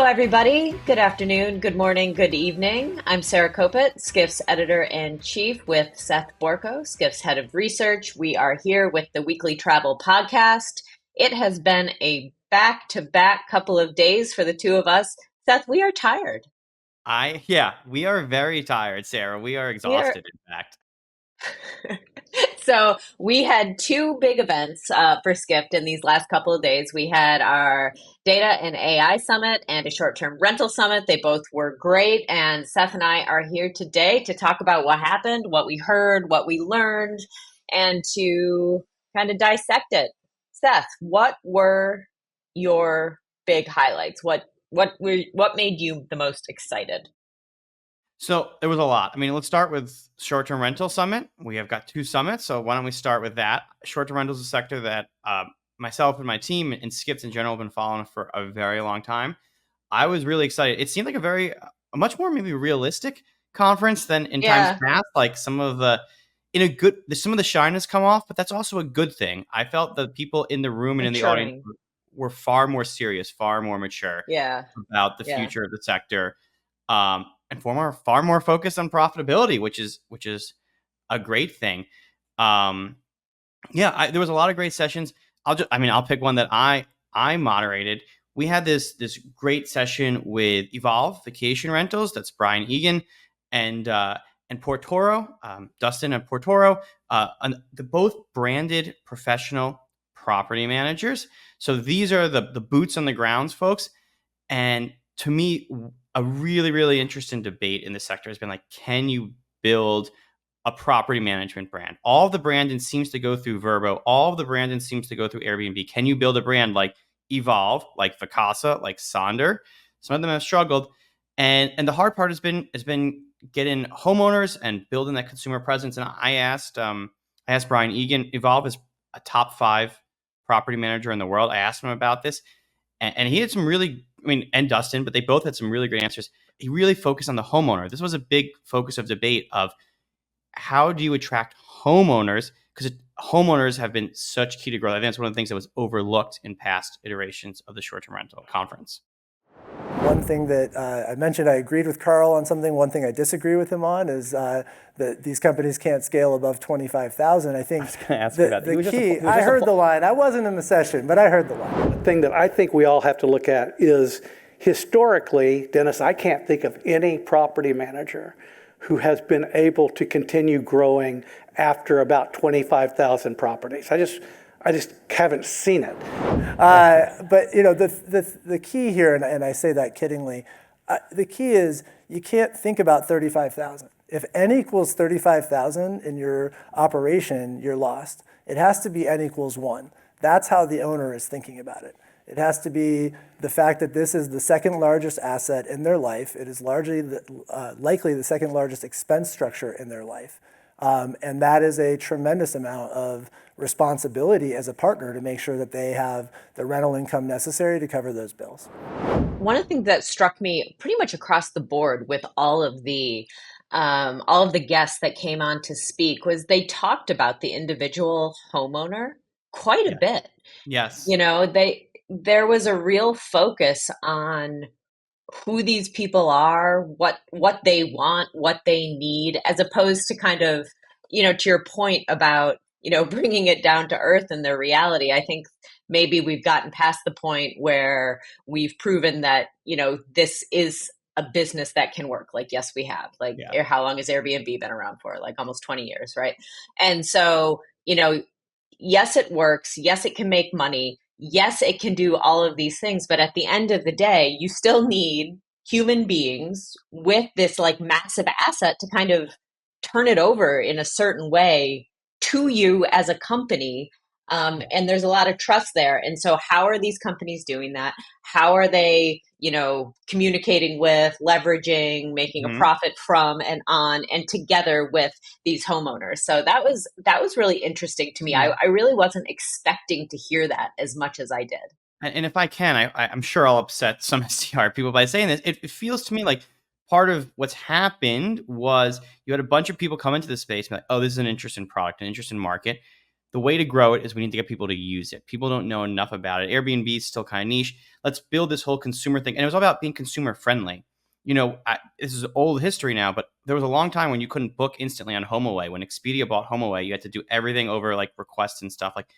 everybody. Good afternoon, good morning, good evening. I'm Sarah Kopit, Skift's editor-in-chief with Seth Borko, Skift's head of research. We are here with the weekly travel podcast. It has been a back-to-back couple of days for the two of us. Seth, we are tired. We are very tired, Sarah. We are We are exhausted, in fact. So we had two big events for Skift in these last couple of days. We had our Data and AI Summit and a Short-Term Rental Summit. They both were great. And Seth and I are here today to talk about what happened, what we heard, what we learned, and to kind of dissect it. Seth, what were your big highlights? What made you the most excited? So there was a lot. Let's start with Short-Term Rental Summit. We have got two summits, so why don't we start with that? Short-term rental is a sector that myself and my team and Skift in general have been following for a very long time. I was really excited. It seemed like a much more maybe realistic conference than in times Yeah, past. Like some of the shine has come off, but that's also a good thing. I felt the people in the room and in the audience maturing. were far more serious, far more mature Yeah, about the yeah. future of the sector, and far more focused on profitability, which is a great thing. Um, there was a lot of great sessions. I'll pick one that I moderated. We had this great session with Evolve Vacation Rentals. That's Brian Egan and Portoro, Dustin and Portoro, the both branded professional property managers. So these are the boots on the grounds folks. And to me, a really, really interesting debate in the sector has been like, can you build a property management brand? All of the branding seems to go through Verbo. All of the branding seems to go through Airbnb. Can you build a brand like Evolve, like Vacasa, like Sonder? Some of them have struggled. And the hard part has been getting homeowners and building that consumer presence. And I asked Brian Egan. Evolve is a top 5 property manager in the world. I asked him about this, and he had some really, and Dustin, but they both had some really great answers. He really focused on the homeowner. This was a big focus of debate of how do you attract homeowners? Because homeowners have been such key to growth. I think that's one of the things that was overlooked in past iterations of the short-term rental conference. One thing that I mentioned, I agreed with Carl on something. One thing I disagree with him on is that these companies can't scale above 25,000. I think the key, I heard the line. I wasn't in the session, but I heard the line. The thing that I think we all have to look at is historically, Dennis, I can't think of any property manager who has been able to continue growing after about 25,000 properties. I just haven't seen it. But the key here, and I say that kiddingly, the key is you can't think about 35,000. If n equals 35,000 in your operation, you're lost. It has to be n equals 1. That's how the owner is thinking about it. It has to be the fact that this is the second largest asset in their life. It is likely the second largest expense structure in their life. And that is a tremendous amount of responsibility as a partner to make sure that they have the rental income necessary to cover those bills. One of the things that struck me pretty much across the board with all of the guests that came on to speak was they talked about the individual homeowner quite a Yeah. bit. Yes. There was a real focus on who these people are, what they want, what they need, as opposed to kind of, to your point about, bringing it down to earth and their reality. I think maybe we've gotten past the point where we've proven that, this is a business that can work. Like, yes, we have. Like, Yeah. how long has Airbnb been around for? Like almost 20 years, right? And so, yes, it works. Yes, it can make money. Yes, it can do all of these things. But at the end of the day, you still need human beings with this like massive asset to kind of turn it over in a certain way to you as a company. And there's a lot of trust there. And so how are these companies doing that? How are they, communicating with, leveraging, making a Mhm. profit from and on and together with these homeowners? So that was really interesting to me. Yeah. I really wasn't expecting to hear that as much as I did. And if I can, I'm sure I'll upset some STR people by saying this. It feels to me like part of what's happened was you had a bunch of people come into the space and be like, oh, this is an interesting product, an interesting market. the way to grow it is we need to get people to use it. People don't know enough about it. Airbnb is still kind of niche. Let's build this whole consumer thing. And it was all about being consumer friendly. This is old history now, but there was a long time when you couldn't book instantly on HomeAway. When Expedia bought HomeAway, you had to do everything over like requests and stuff. Like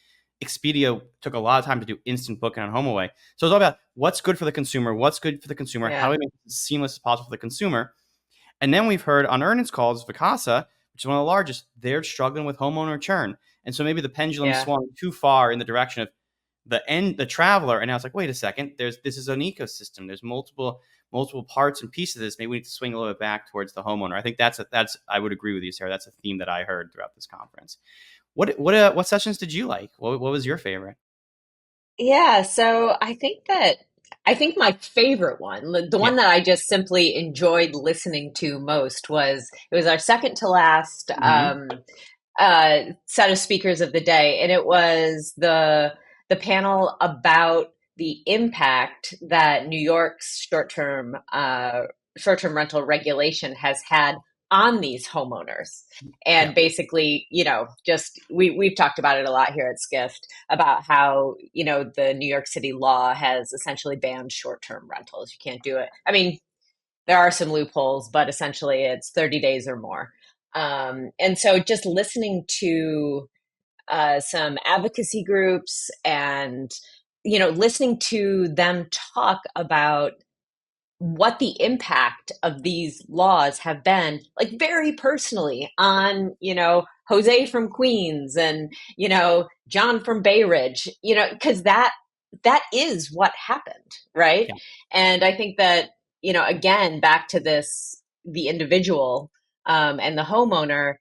Expedia took a lot of time to do instant booking on HomeAway. So it's all about what's good for the consumer, how do we make it as seamless as possible for the consumer. And then we've heard on earnings calls, Vacasa, which is one of the largest, they're struggling with homeowner churn. And so maybe the pendulum swung too far in the direction of the traveler. And now it's like, wait a second, this is an ecosystem. There's multiple parts and pieces of this. Maybe we need to swing a little bit back towards the homeowner. I think I would agree with you, Sarah. That's a theme that I heard throughout this conference. What sessions did you like? What was your favorite? Yeah, so I think my favorite one, the one that I just simply enjoyed listening to most it was our second to last set of speakers of the day, and it was the panel about the impact that New York's short-term rental regulation has had on these homeowners. And basically, just we've talked about it a lot here at Skift about how, the New York City law has essentially banned short-term rentals. You can't do it. I mean, there are some loopholes, but essentially it's 30 days or more. And so just listening to some advocacy groups and, listening to them talk about what the impact of these laws have been, like very personally on, Jose from Queens and, John from Bay Ridge, because that is what happened, right? Yeah. And I think that, again, back to the individual and the homeowner,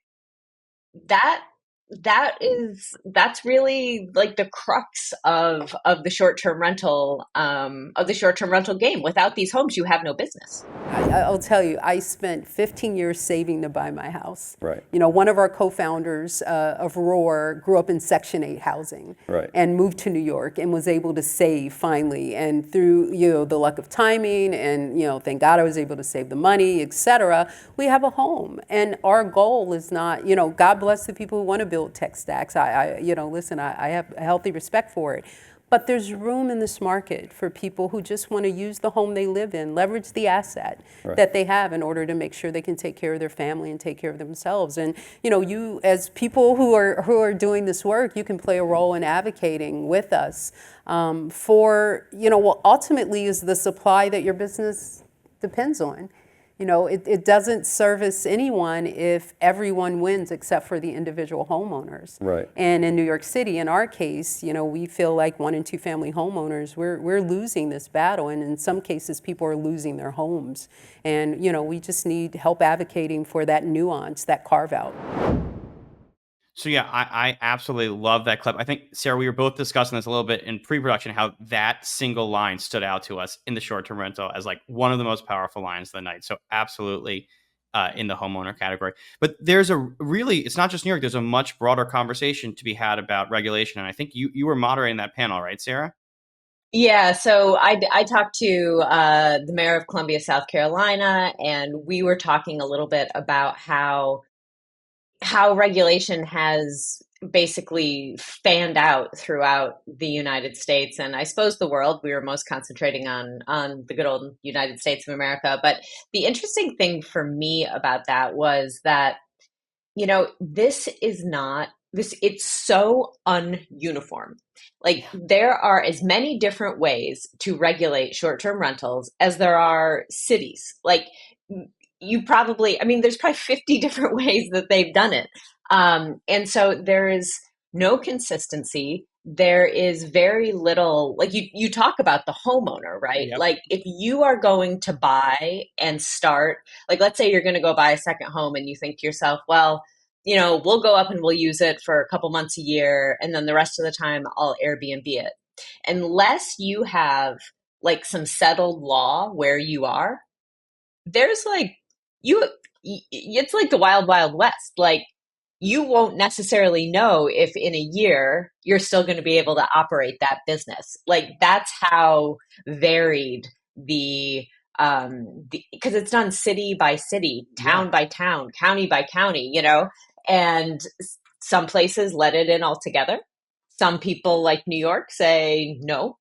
that's really like the crux of the short-term rental game. Without these homes, you have no business. I'll tell you, I spent 15 years saving to buy my house. Right. One of our co-founders of Roar grew up in Section 8 housing. Right. And moved to New York and was able to save finally. And through the luck of timing and thank God I was able to save the money, etc. We have a home, and our goal is not God bless the people who want to build tech stacks. Listen, I have a healthy respect for it. But there's room in this market for people who just want to use the home they live in, leverage the asset that they have in order to make sure they can take care of their family and take care of themselves. And you as people who are doing this work, you can play a role in advocating with us for what ultimately is the supply that your business depends on. It doesn't service anyone if everyone wins except for the individual homeowners. Right. And in New York City, in our case, we feel like 1 and 2 family homeowners, we're losing this battle. And in some cases, people are losing their homes. And, we just need help advocating for that nuance, that carve out. So yeah, I absolutely love that clip. I think, Sarah, we were both discussing this a little bit in pre-production, how that single line stood out to us in the short-term rental as like one of the most powerful lines of the night. So absolutely in the homeowner category. But there's it's not just New York, there's a much broader conversation to be had about regulation. And I think you were moderating that panel, right, Sarah? Yeah, so I talked to the mayor of Columbia, South Carolina, and we were talking a little bit about how regulation has basically fanned out throughout the United States, and I suppose the world. We were most concentrating on the good old United States of America. But the interesting thing for me about that was that, it's so ununiform. Like there are as many different ways to regulate short-term rentals as there are cities. Like there's probably 50 different ways that they've done it. And so there is no consistency. There is very little, like you talk about the homeowner, right? Yep. Like if you are going to buy and start, like let's say you're going to go buy a second home and you think to yourself, well, we'll go up and we'll use it for a couple months a year. And then the rest of the time I'll Airbnb it. Unless you have like some settled law where you are, there's like, it's like the wild, wild west. Like you won't necessarily know if in a year you're still going to be able to operate that business. Like that's how varied because it's done city by city, town by town, county by county, and Some places let it in altogether. Some people, like New York, say no.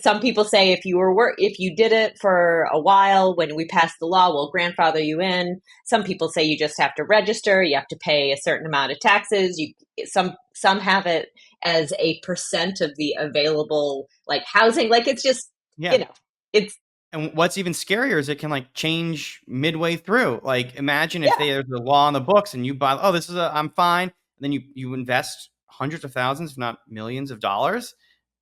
Some people say if you did it for a while when we passed the law, we'll grandfather you in. Some people say you just have to register, you have to pay a certain amount of taxes. Some have it as a percent of the available like housing. Like it's just, Yeah. it's And what's even scarier is it can like change midway through. Like imagine if yeah, there's a law in the books and you buy, oh, I'm fine. And then you invest hundreds of thousands, if not millions of dollars,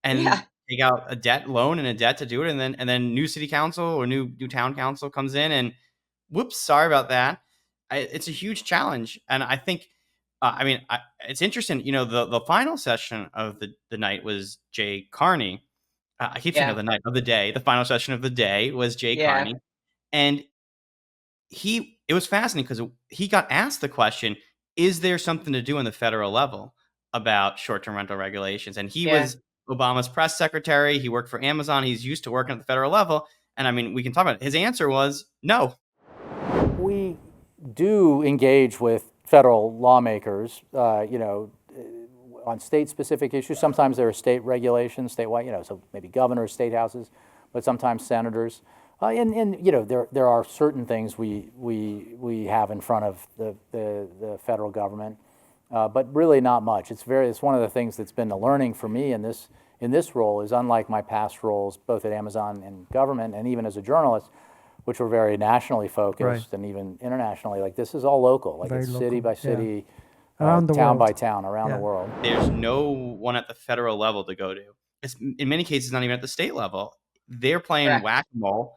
and yeah, take out a debt loan and a debt to do it. And then new city council or new town council comes in and whoops, sorry about that. It's a huge challenge. And I think, it's interesting, the final session of the night was Jay Carney. I keep saying of yeah, the night, of the day. The final session of the day was Jay yeah, Carney, and it was fascinating because he got asked the question, "Is there something to do on the federal level about short-term rental regulations?" And he yeah. was Obama's press secretary. He worked for Amazon. He's used to working at the federal level, and I mean, we can talk about it. His answer was no. We do engage with federal lawmakers, on state-specific issues. Sometimes there are state regulations, statewide, so maybe governors, state houses, but sometimes senators. There are certain things we have in front of the federal government, but really not much. It's one of the things that's been a learning for me in this role is unlike my past roles, both at Amazon and government, and even as a journalist, which were very nationally focused and even internationally. Like this is all local, like Very it's city local, by city, Around the town world. by town, around the Yeah. world. There's no one at the federal level to go to. It's in many cases not even at the state level. They're playing Correct. whack-a-mole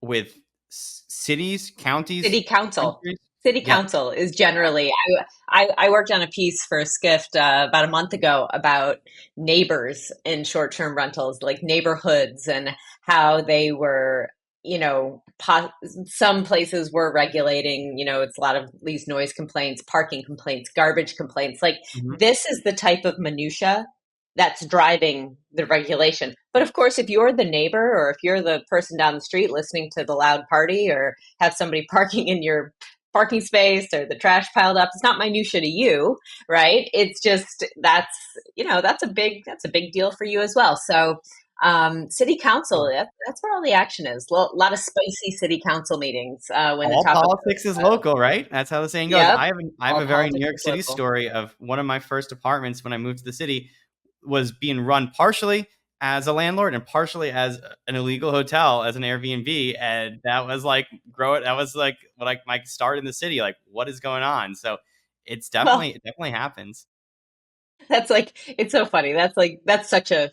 with cities, counties, City council. countries. City Yeah. council is generally. I worked on a piece for Skift about a month ago about neighbors in short-term rentals, like neighborhoods, and how they were. Some places were regulating. It's a lot of these noise complaints, parking complaints, garbage complaints. Like Mhm. this is the type of minutia that's driving the regulation. But of course, if you're the neighbor or if you're the person down the street listening to the loud party or have somebody parking in your parking space or the trash piled up, it's not minutia to you, right? It's just that's a big deal for you as well. So city council, that's where all the action is. A lot of spicy city council meetings when the All topic politics is goes. local, right? That's how the saying goes. Yep, I have all a very New politics York is City local. story of one of my first apartments when I moved to the city was being run partially as a landlord and partially as an illegal hotel as an Airbnb, and that was like That was like my start in the city. Like, what is going on? So Well, it definitely happens. that's like it's so funny. That's such a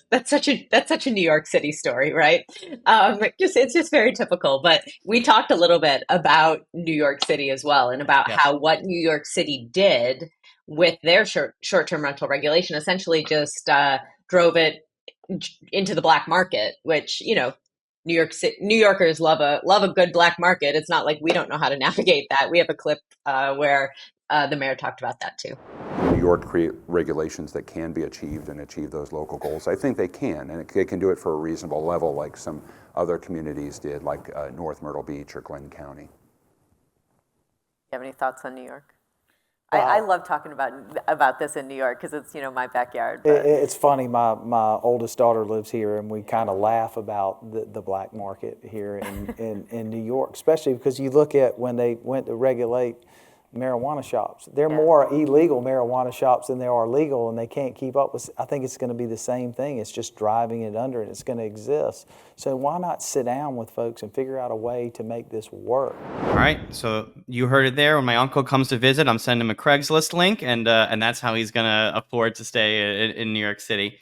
New York City story, right? It's just very typical. But we talked a little bit about New York City as well, and about Yes. how what New York City did with their short-term rental regulation essentially just drove it into the black market, which New Yorkers love a good black market. It's not like we don't know how to navigate that. We have a clip where the mayor talked about that too. New York create regulations that can be achieved and achieve those local goals. I think they can, and they can do it for a reasonable level like some other communities did, like North Myrtle Beach or Glenn County. You have any thoughts on New York? I love talking about this in New York because it's my backyard. It's funny. My oldest daughter lives here, and we kind of laugh about the black market here in New York, especially because you look at when they went to regulate marijuana shops. There are more illegal marijuana shops than there are legal, and they can't keep up with. I think it's going to be the same thing. It's just driving it under, and it's going to exist. So why not sit down with folks and figure out a way to make this work? All right, so you heard it there. When my uncle comes to visit, I'm sending him a Craigslist link, and that's how he's gonna afford to stay in New York City.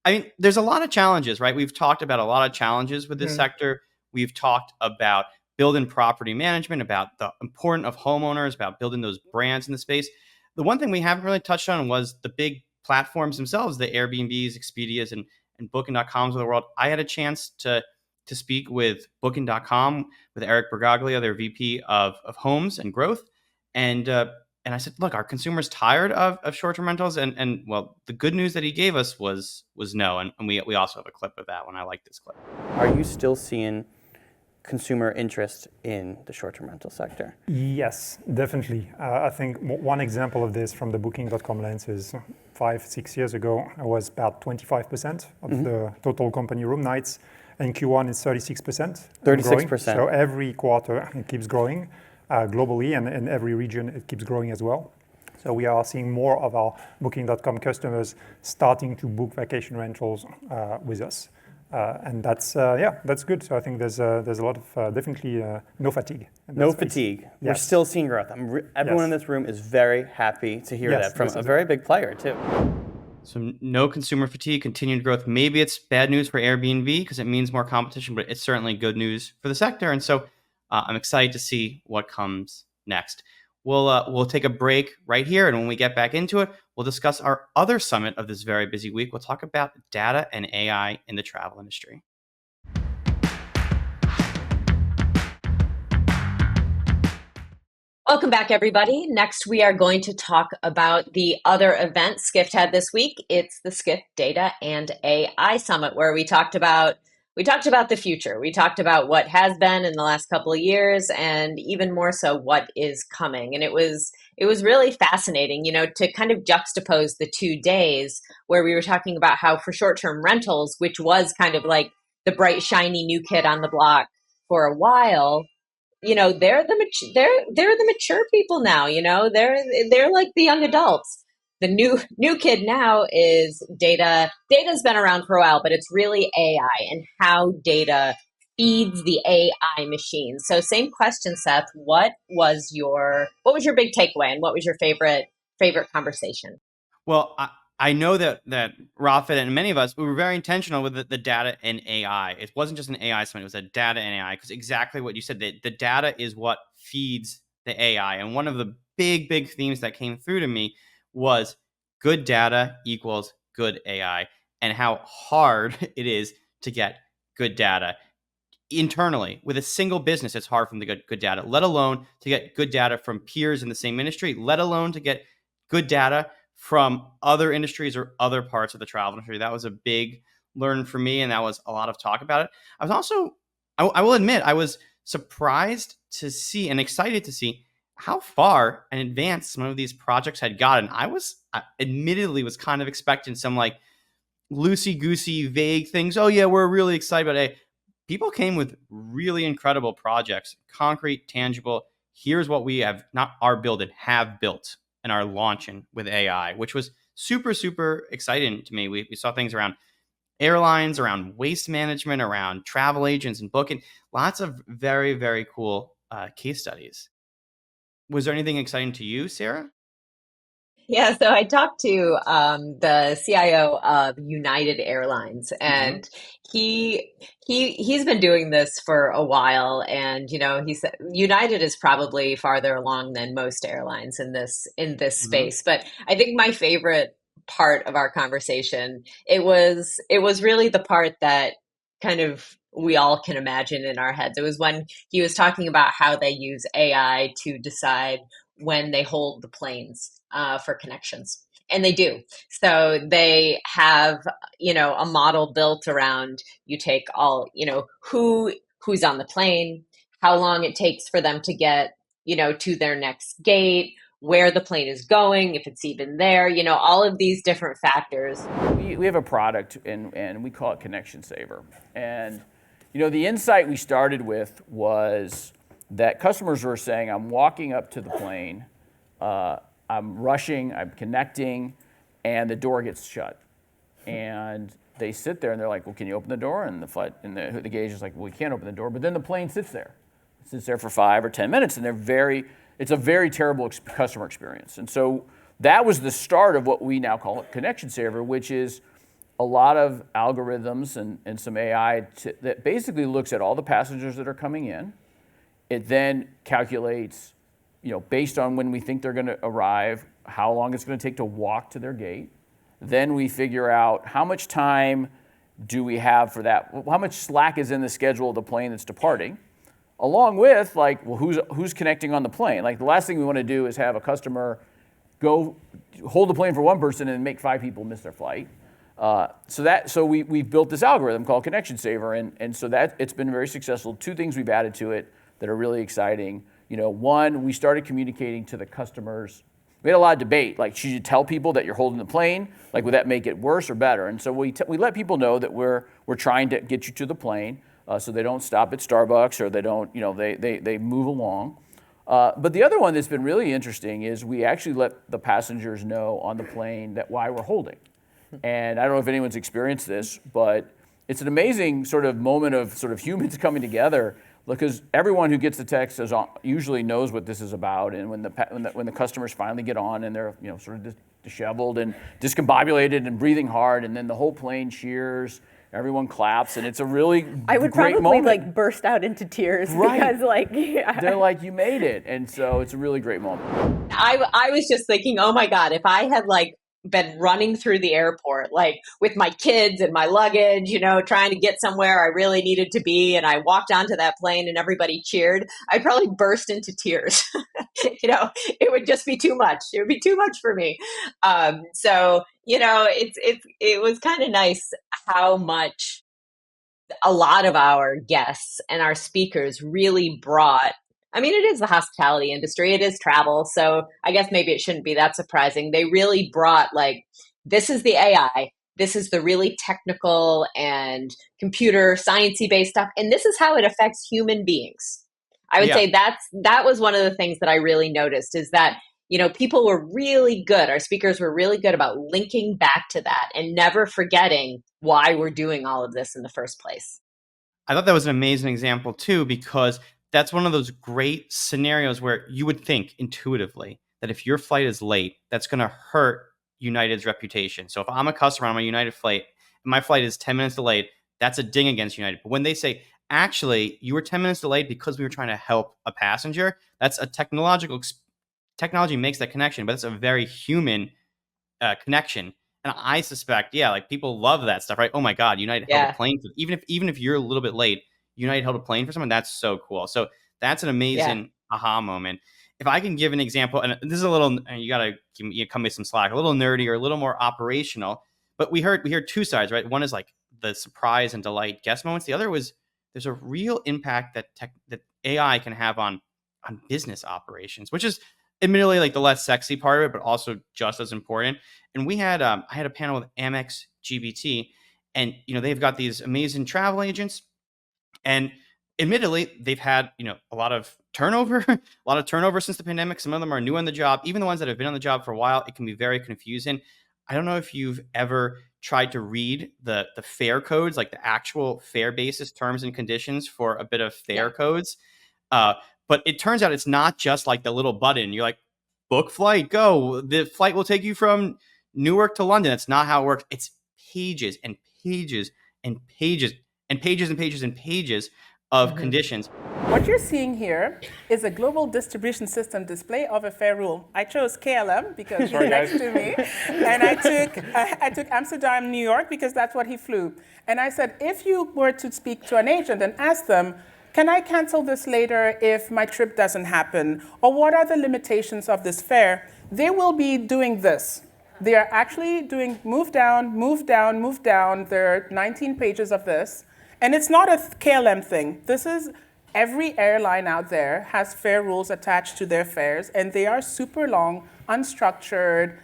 I mean, there's a lot of challenges, right? We've talked about a lot of challenges with this sector. We've talked about building property management, about the importance of homeowners, about building those brands in the space. The one thing we haven't really touched on was the big platforms themselves, the Airbnbs, Expedias, and Booking.coms of the world. I had a chance to speak with Booking.com, with Eric Bergaglia, their VP of homes and growth. And I said, look, are consumers tired of short-term rentals? And well, the good news that he gave us was no. And we also have a clip of that one. I like this clip. Are you still seeing consumer interest in the short-term rental sector? Yes, definitely. I think one example of this from the Booking.com lens is 5-6 years ago, it was about 25% of the total company room nights. In Q1, it's 36%. 36%. So every quarter, it keeps growing globally, and in every region, it keeps growing as well. So we are seeing more of our Booking.com customers starting to book vacation rentals with us. And that's good. So I think there's a lot of definitely no fatigue. No fatigue. Yes. We're still seeing growth. Everyone in this room is very happy to hear that from a very big player too. So no consumer fatigue, continued growth. Maybe it's bad news for Airbnb because it means more competition, but it's certainly good news for the sector. And so I'm excited to see what comes next. We'll take a break right here, and when we get back into it, we'll discuss our other summit of this very busy week. We'll talk about data and AI in the travel industry. Welcome back, everybody. Next, we are going to talk about the other event Skift had this week. It's the Skift Data and AI Summit, where we talked about the future. We talked about what has been in the last couple of years, and even more so, what is coming. And it was really fascinating, to kind of juxtapose the 2 days where we were talking about how for short-term rentals, which was kind of like the bright, shiny new kid on the block for a while. They're the mature people now. They're like the young adults. The new kid now is data. Data's been around for a while, but it's really AI and how data feeds the AI machine. So same question, Seth. What was your big takeaway, and what was your favorite conversation? Well, I know that Rafit and many of us, we were very intentional with the data and AI. It wasn't just an AI summit, it was a data and AI, because exactly what you said, the data is what feeds the AI. And one of the big themes that came through to me was good data equals good AI, and how hard it is to get good data. Internally, with a single business, it's hard for them to get good data, let alone to get good data from peers in the same industry, let alone to get good data from other industries or other parts of the travel industry. That was a big learn for me, and that was a lot of talk about it. I was also, I will admit, I was surprised to see and excited to see how far in advance some of these projects had gotten. I admittedly was kind of expecting some like loosey-goosey, vague things. Oh yeah, we're really excited about it. People came with really incredible projects, concrete, tangible. Here's what we have have built and are launching with AI, which was super, super exciting to me. We saw things around airlines, around waste management, around travel agents and booking. Lots of very, very cool case studies. Was there anything exciting to you, Sarah? Yeah, so I talked to the CIO of United Airlines, and he's been doing this for a while, and he said United is probably farther along than most airlines in this space. But I think my favorite part of our conversation, it was really the part that kind of we all can imagine in our heads. It was when he was talking about how they use AI to decide when they hold the planes for connections. And they do. So they have, a model built around, you take all, who's on the plane, how long it takes for them to get, to their next gate, where the plane is going, if it's even there, all of these different factors. We have a product and we call it Connection Saver. And, the insight we started with was that customers were saying, I'm walking up to the plane, I'm rushing, I'm connecting, and the door gets shut. And they sit there and they're like, well, can you open the door? And the gauge is like, well, we can't open the door. But then the plane sits there. It sits there for 5 or 10 minutes, and it's a very terrible customer experience. And so that was the start of what we now call Connection Saver, which is a lot of algorithms and some AI that basically looks at all the passengers that are coming in. It then calculates, based on when we think they're going to arrive, how long it's going to take to walk to their gate. Then we figure out how much time do we have for that, how much slack is in the schedule of the plane that's departing, along with who's connecting on the plane. Like the last thing we want to do is have a customer go hold the plane for one person and make 5 people miss their flight. So we've built this algorithm called Connection Saver, and so that it's been very successful. Two things we've added to it that are really exciting. One, we started communicating to the customers. We had a lot of debate, like should you tell people that you're holding the plane? Like would that make it worse or better? And so we let people know that we're trying to get you to the plane, so they don't stop at Starbucks or they don't, they move along. But the other one that's been really interesting is we actually let the passengers know on the plane that why we're holding. And I don't know if anyone's experienced this, but it's an amazing sort of moment of sort of humans coming together, because everyone who gets the text usually knows what this is about. And when the customers finally get on and they're sort of disheveled and discombobulated and breathing hard, and then the whole plane cheers, everyone claps, and it's a really I would great probably moment. burst out into tears Right. because They're like, you made it, and so it's a really great moment. I was just thinking, oh my God, if I had been running through the airport, with my kids and my luggage, trying to get somewhere I really needed to be, and I walked onto that plane and everybody cheered, I'd probably burst into tears. It would just be too much. It would be too much for me. So it was kind of nice how much a lot of our guests and our speakers really brought. I mean, it is the hospitality industry, it is travel, so I guess maybe it shouldn't be that surprising. They really brought this is the AI, this is the really technical and computer sciencey based stuff, and this is how it affects human beings. I would say that was one of the things that I really noticed, is that people were really good. Our speakers were really good about linking back to that and never forgetting why we're doing all of this in the first place. I thought that was an amazing example too, because that's one of those great scenarios where you would think intuitively that if your flight is late, that's going to hurt United's reputation. So if I'm a customer on a United flight and my flight is 10 minutes delayed, that's a ding against United. But when they say, actually, you were 10 minutes delayed because we were trying to help a passenger, that's a technology makes that connection, but it's a very human connection. And I suspect, people love that stuff, right? Oh my God, United held a plane. Even if you're a little bit late, United held a plane for someone. That's so cool. So that's an amazing aha moment. If I can give an example, and this is a little, you gotta cut me some slack, a little nerdy or a little more operational, but we heard two sides, right? One is the surprise and delight guest moments. The other was there's a real impact that AI can have on business operations, which is admittedly the less sexy part of it, but also just as important. And we had I had a panel with Amex GBT, and they've got these amazing travel agents, and admittedly they've had a lot of turnover, since the pandemic. Some of them are new on the job. Even the ones that have been on the job for a while, it can be very confusing. I don't know if you've ever tried to read the fare codes, the actual fare basis terms and conditions for a bit of fare codes. But it turns out it's not just the little button. You're book flight, go. The flight will take you from Newark to London. That's not how it works. It's pages and pages and pages and pages and pages and pages of conditions. What you're seeing here is a global distribution system display of a fare rule. I chose KLM because he's next to me, and I took Amsterdam, New York because that's what he flew. And I said, if you were to speak to an agent and ask them, can I cancel this later if my trip doesn't happen? Or what are the limitations of this fare? They will be doing this. They are actually doing move down, move down, move down. There are 19 pages of this. And it's not a KLM thing. This is every airline out there has fare rules attached to their fares, and they are super long, unstructured.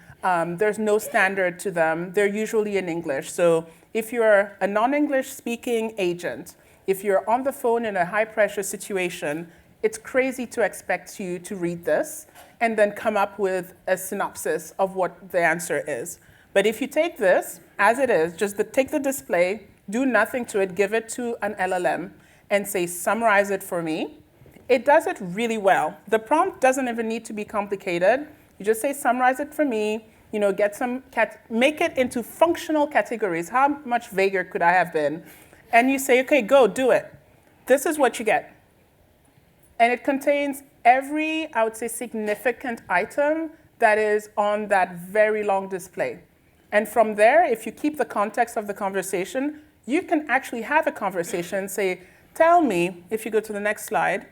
There's no standard to them. They're usually in English. So if you're a non-English speaking agent, if you're on the phone in a high-pressure situation, it's crazy to expect you to read this and then come up with a synopsis of what the answer is. But if you take this as it is, just take the display, do nothing to it, give it to an LLM, and say, summarize it for me, it does it really well. The prompt doesn't even need to be complicated. You just say, summarize it for me, make it into functional categories. How much vaguer could I have been? And you say, okay, go, do it. This is what you get. And it contains every, I would say, significant item that is on that very long display. And from there, if you keep the context of the conversation, you can actually have a conversation and say, tell me, if you go to the next slide,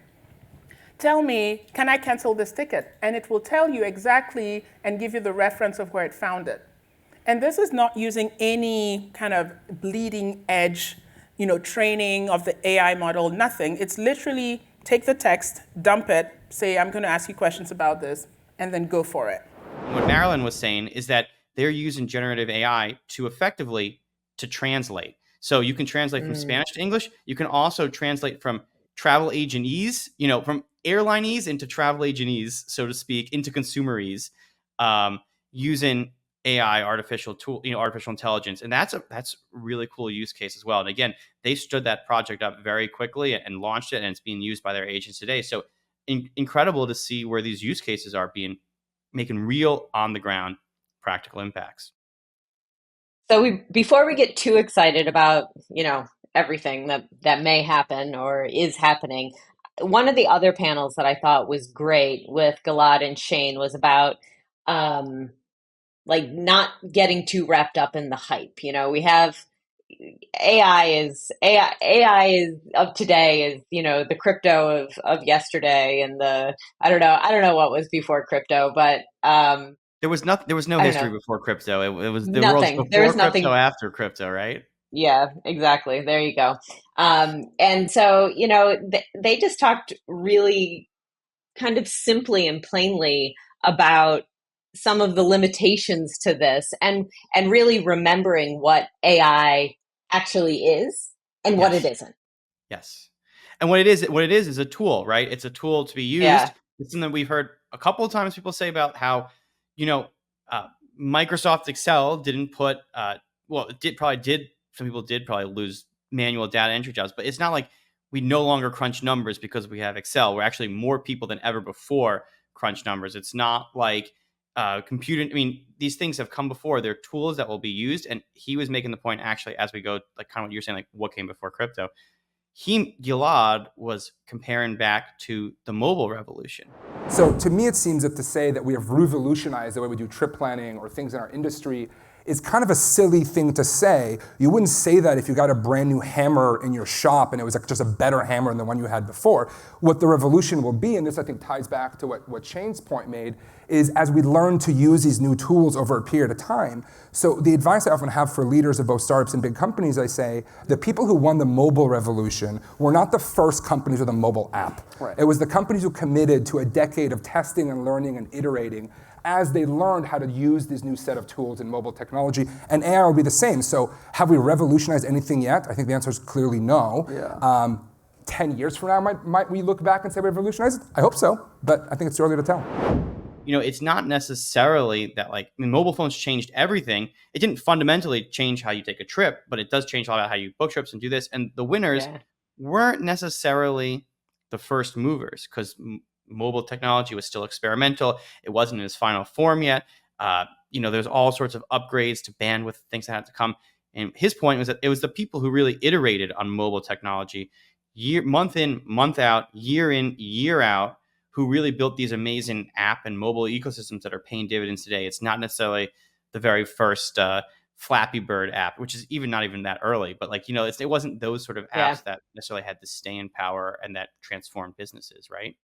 tell me, can I cancel this ticket? And it will tell you exactly and give you the reference of where it found it. And this is not using any kind of bleeding edge, training of the AI model, nothing. It's literally take the text, dump it, say, I'm going to ask you questions about this, and then go for it. What Marilyn was saying is that they're using generative AI to effectively to translate. So you can translate from Spanish to English. You can also translate from travel agentese, from airlineese into travel agentese, so to speak, into consumerese, using AI, artificial intelligence, and that's really cool use case as well. And again, they stood that project up very quickly and launched it, and it's being used by their agents today. So incredible to see where these use cases are making real on the ground practical impacts. So before we get too excited about, everything that may happen or is happening, one of the other panels that I thought was great with Gilad and Shane was about like not getting too wrapped up in the hype. We have AI is of today is, the crypto of yesterday, and I don't know what was before crypto, but there was no history before crypto. It was the nothing. world's There before was nothing crypto, after crypto, right? Yeah, exactly. There you go. And so, they just talked really kind of simply and plainly about some of the limitations to this, and really remembering what AI actually is and what it isn't. Yes. And what it is a tool, right? It's a tool to be used. Yeah. It's something we've heard a couple of times people say about how, Microsoft Excel didn't put, some people did probably lose manual data entry jobs, but it's not like we no longer crunch numbers because we have Excel. We're actually more people than ever before crunch numbers. It's not like these things have come before. They're tools that will be used. And he was making the point, actually, as we go, like kind of what you're saying, like what came before crypto. Gilad was comparing back to the mobile revolution. So to me, it seems that to say that we have revolutionized the way we do trip planning or things in our industry is kind of a silly thing to say. You wouldn't say that if you got a brand new hammer in your shop and it was like just a better hammer than the one you had before. What the revolution will be, and this I think ties back to what Shane's point made, is as we learn to use these new tools over a period of time. So the advice I often have for leaders of both startups and big companies, I say, the people who won the mobile revolution were not the first companies with a mobile app. Right. It was the companies who committed to a decade of testing and learning and iterating as they learned how to use this new set of tools in mobile technology. And AI will be the same. So have we revolutionized anything yet? I think the answer is clearly no. Yeah. 10 years from now, might we look back and say we revolutionized it? I hope so, but I think it's too early to tell. It's not necessarily that mobile phones changed everything. It didn't fundamentally change how you take a trip, but it does change a lot about how you book trips and do this. And the winners weren't necessarily the first movers because mobile technology was still experimental. It wasn't in its final form yet. There's all sorts of upgrades to bandwidth, things that had to come. And his point was that it was the people who really iterated on mobile technology month in, month out, year in, year out, who really built these amazing app and mobile ecosystems that are paying dividends today. It's not necessarily the very first Flappy Bird app, which is not even that early, but it wasn't those sort of apps that necessarily had the staying power and that transformed businesses, right?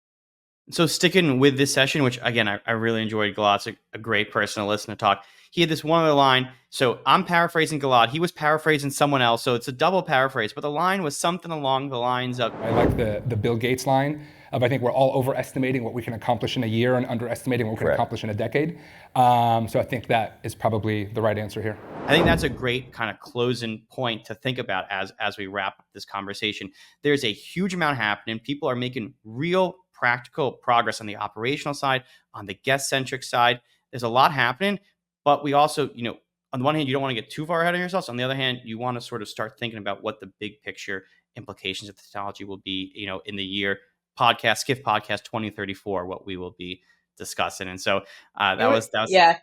So sticking with this session, which again, I really enjoyed Gilad's a great person to listen to talk. He had this one other line. So I'm paraphrasing Gilad. He was paraphrasing someone else. So it's a double paraphrase, but the line was something along the lines of... I like the Bill Gates line of I think we're all overestimating what we can accomplish in a year and underestimating what we can accomplish in a decade. So I think that is probably the right answer here. I think that's a great kind of closing point to think about as we wrap up this conversation. There's a huge amount happening. People are making real practical progress on the operational side, on the guest-centric side. There's a lot happening, but we also, on the one hand, you don't want to get too far ahead of yourselves. On the other hand, you want to sort of start thinking about what the big picture implications of the technology will be, in the year Skift Podcast 2034, what we will be discussing. And so that was. Yeah.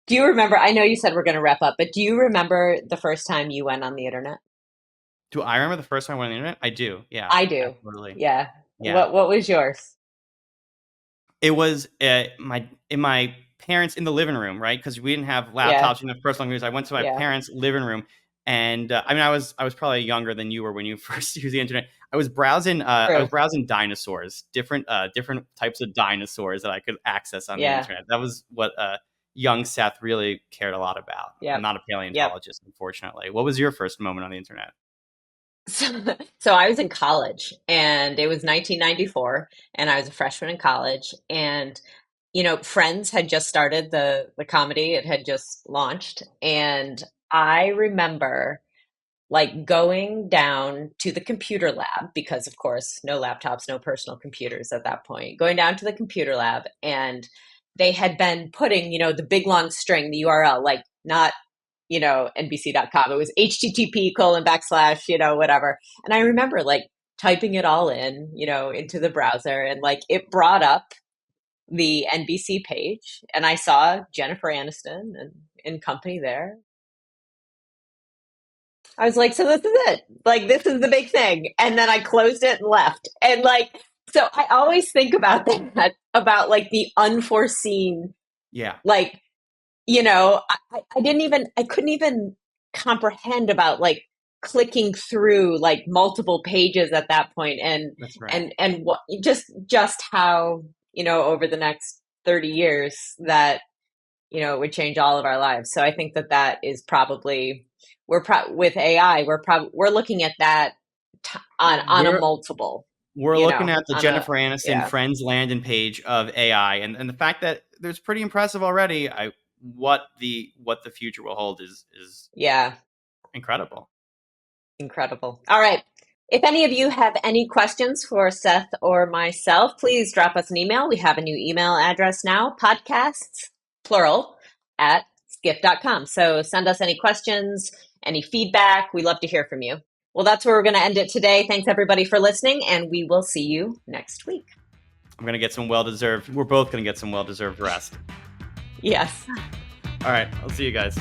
Do you remember, I know you said we're going to wrap up, but do you remember the first time you went on the internet? Do I remember the first time I went on the internet? I do. Yeah. I do. Absolutely. Yeah. What was yours? It was in my parents' in the living room, right? Because we didn't have laptops, we didn't have personal computers. I went to my parents' living room, and I was probably younger than you were when you first used the internet. I was browsing dinosaurs, different types of dinosaurs that I could access on the internet. That was what young Seth really cared a lot about. Yep. I'm not a paleontologist, unfortunately. What was your first moment on the internet? So I was in college, and it was 1994, and I was a freshman in college, and Friends had just started, the comedy. It had just launched, and I remember like going down to the computer lab, because of course no laptops, no personal computers at that point, going down to the computer lab, and they had been putting the big long string, the URL, like not nbc.com, it was http:// whatever. And I remember like typing it all in into the browser, and like it brought up the NBC page, and I saw Jennifer Aniston and company there. I was like, so this is it. Like, this is the big thing. And then I closed it and left. And like, so I always think about that, about like the unforeseen, like, I couldn't even comprehend about like clicking through like multiple pages at that point. And, That's right. and what, just how, over the next 30 years that, it would change all of our lives. So I think that is probably, with AI, we're looking at that on a multiple. We're looking at the Jennifer Aniston Friends landing page of AI, and the fact that there's pretty impressive already. What the future will hold is incredible. Incredible. All right. If any of you have any questions for Seth or myself, please drop us an email. We have a new email address now, podcasts, plural, @skift.com. So send us any questions, any feedback. We love to hear from you. Well, that's where we're going to end it today. Thanks everybody for listening, and we will see you next week. We're both going to get some well-deserved rest. Yes. All right. I'll see you guys.